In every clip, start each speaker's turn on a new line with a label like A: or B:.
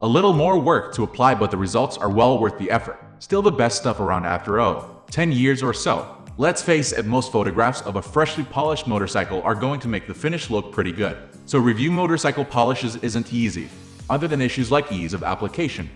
A: A little more work to apply, but the results are well worth the effort. Still the best stuff around after 10 years or so. Let's face it, most photographs of a freshly polished motorcycle are going to make the finish look pretty good. So review motorcycle polishes isn't easy. Other than issues like ease of application,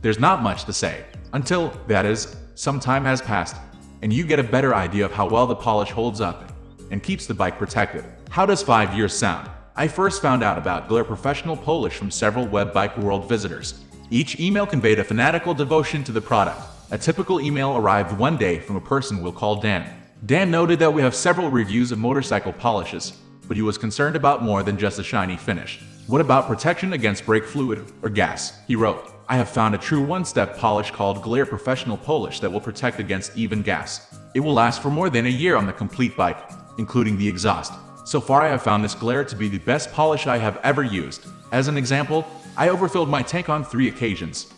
A: there's not much to say. Until, that is, some time has passed, and you get a better idea of how well the polish holds up and keeps the bike protected. How does 5 years sound? I first found out about Glare Professional Polish from several web bike world visitors. Each email conveyed a fanatical devotion to the product. A typical email arrived one day from a person we'll call Dan. Dan noted that we have several reviews of motorcycle polishes, but he was concerned about more than just a shiny finish. What about protection against brake fluid or gas? He wrote, I have found a true one-step polish called Glare Professional Polish that will protect against even gas. It will last for more than a year on the complete bike, including the exhaust. So far I have found this Glare to be the best polish I have ever used. As an example, I overfilled my tank on 3 occasions,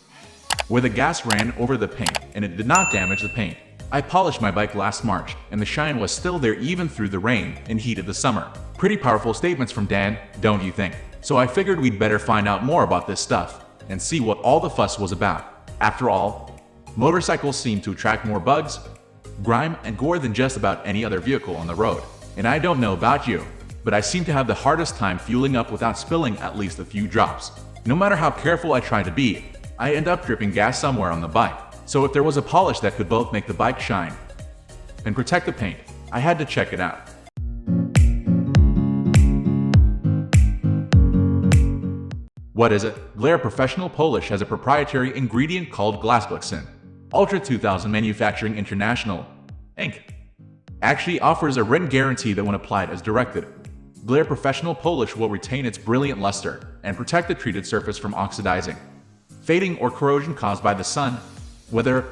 A: where the gas ran over the paint and it did not damage the paint. I polished my bike last March and the shine was still there even through the rain and heat of the summer. Pretty powerful statements from Dan, don't you think? So I figured we'd better find out more about this stuff and see what all the fuss was about. After all, motorcycles seem to attract more bugs, grime, and gore than just about any other vehicle on the road. And I don't know about you, but I seem to have the hardest time fueling up without spilling at least a few drops. No matter how careful I try to be, I end up dripping gas somewhere on the bike. So if there was a polish that could both make the bike shine and protect the paint, I had to check it out. What is it? Glare Professional Polish has a proprietary ingredient called Glassplexin. Ultra 2000 Manufacturing International, Inc. actually offers a written guarantee that when applied as directed, Glare Professional Polish will retain its brilliant luster and protect the treated surface from oxidizing, fading, or corrosion caused by the sun, weather,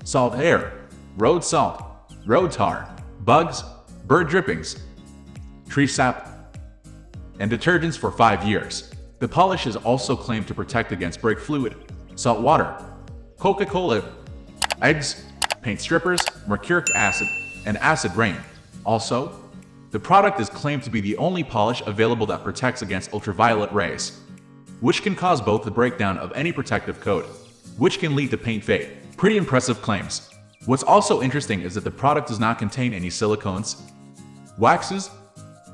A: salt air, road salt, road tar, bugs, bird drippings, tree sap, and detergents for 5 years. The polish is also claimed to protect against brake fluid, salt water, Coca-Cola, eggs, paint strippers, mercuric acid, and acid rain. Also, the product is claimed to be the only polish available that protects against ultraviolet rays, which can cause both the breakdown of any protective coat, which can lead to paint fade. Pretty impressive claims. What's also interesting is that the product does not contain any silicones, waxes,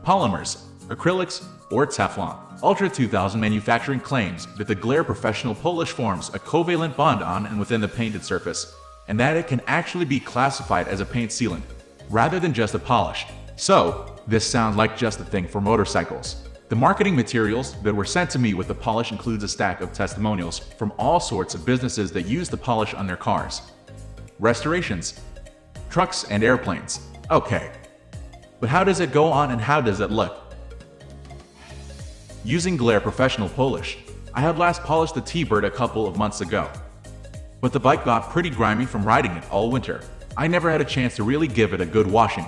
A: polymers, acrylics, or Teflon. Ultra 2000 Manufacturing claims that the Glare Professional Polish forms a covalent bond on and within the painted surface, and that it can actually be classified as a paint sealant, rather than just a polish. So, this sounds like just a thing for motorcycles. The marketing materials that were sent to me with the polish includes a stack of testimonials from all sorts of businesses that use the polish on their cars, restorations, trucks, and airplanes. Okay, but how does it go on and how does it look? Using Glare Professional Polish, I had last polished the T-Bird a couple of months ago, but the bike got pretty grimy from riding it all winter. I never had a chance to really give it a good washing,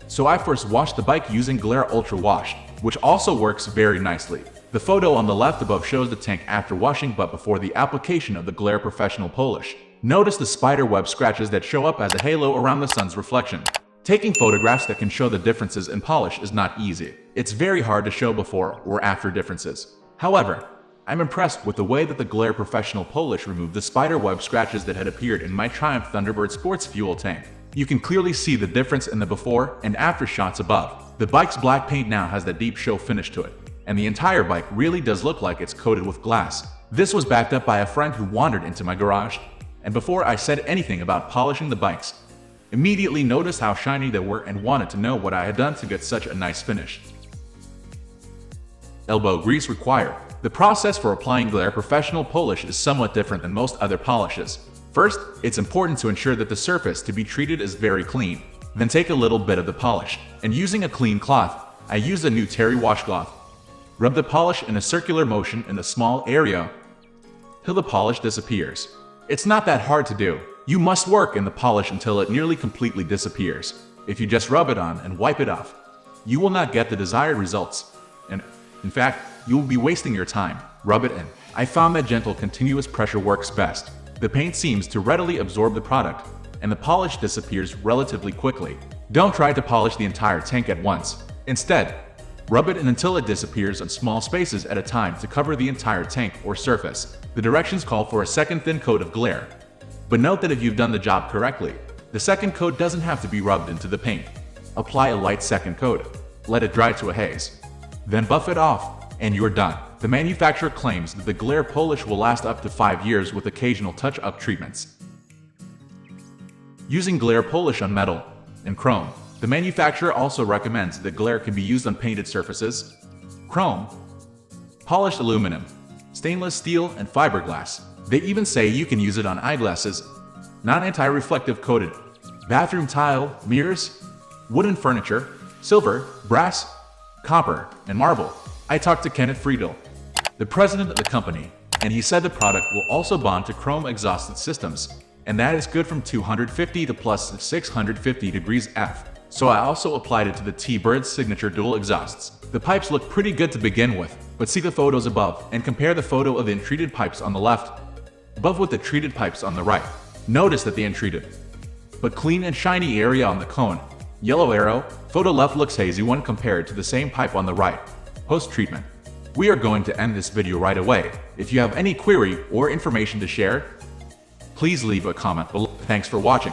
A: so I first washed the bike using Glare Ultra Wash, which also works very nicely. The photo on the left above shows the tank after washing but before the application of the Glare Professional Polish. Notice the spider web scratches that show up as a halo around the sun's reflection. Taking photographs that can show the differences in polish is not easy. It's very hard to show before or after differences. However, I'm impressed with the way that the Glare Professional Polish removed the spider web scratches that had appeared in my Triumph Thunderbird Sports Fuel tank. You can clearly see the difference in the before and after shots above. The bike's black paint now has that deep show finish to it, and the entire bike really does look like it's coated with glass. This was backed up by a friend who wandered into my garage, and before I said anything about polishing the bikes, immediately noticed how shiny they were and wanted to know what I had done to get such a nice finish. Elbow grease required. The process for applying Glare Professional Polish is somewhat different than most other polishes. First, it's important to ensure that the surface to be treated is very clean. Then take a little bit of the polish, and using a clean cloth, I used a new terry washcloth. Rub the polish in a circular motion in a small area till the polish disappears. It's not that hard to do. You must work in the polish until it nearly completely disappears. If you just rub it on and wipe it off, you will not get the desired results. And in fact, you will be wasting your time. Rub it in. I found that gentle continuous pressure works best. The paint seems to readily absorb the product, and the polish disappears relatively quickly. Don't try to polish the entire tank at once. Instead, Rub it in until it disappears in small spaces at a time to cover the entire tank or surface. The directions call for a second thin coat of glare. But note that if you've done the job correctly, the second coat doesn't have to be rubbed into the paint. Apply a light second coat. Let it dry to a haze. Then buff it off, and you're done. The manufacturer claims that the glare polish will last up to 5 years with occasional touch-up treatments. Using glare polish on metal and chrome. The manufacturer also recommends that glare can be used on painted surfaces, chrome, polished aluminum, stainless steel, and fiberglass. They even say you can use it on eyeglasses, non-anti-reflective coated, bathroom tile, mirrors, wooden furniture, silver, brass, copper, and marble. I talked to Kenneth Friedel, the president of the company, and he said the product will also bond to chrome exhaust systems, and that is good from 250 to plus 650 degrees F. So I also applied it to the T-Bird's signature dual exhausts. The pipes look pretty good to begin with, but see the photos above and compare the photo of the untreated pipes on the left above with the treated pipes on the right. Notice that the untreated but clean and shiny area on the cone, yellow arrow, photo left looks hazy when compared to the same pipe on the right, post-treatment. We are going to end this video right away. If you have any query or information to share, please leave a comment below. Thanks for watching.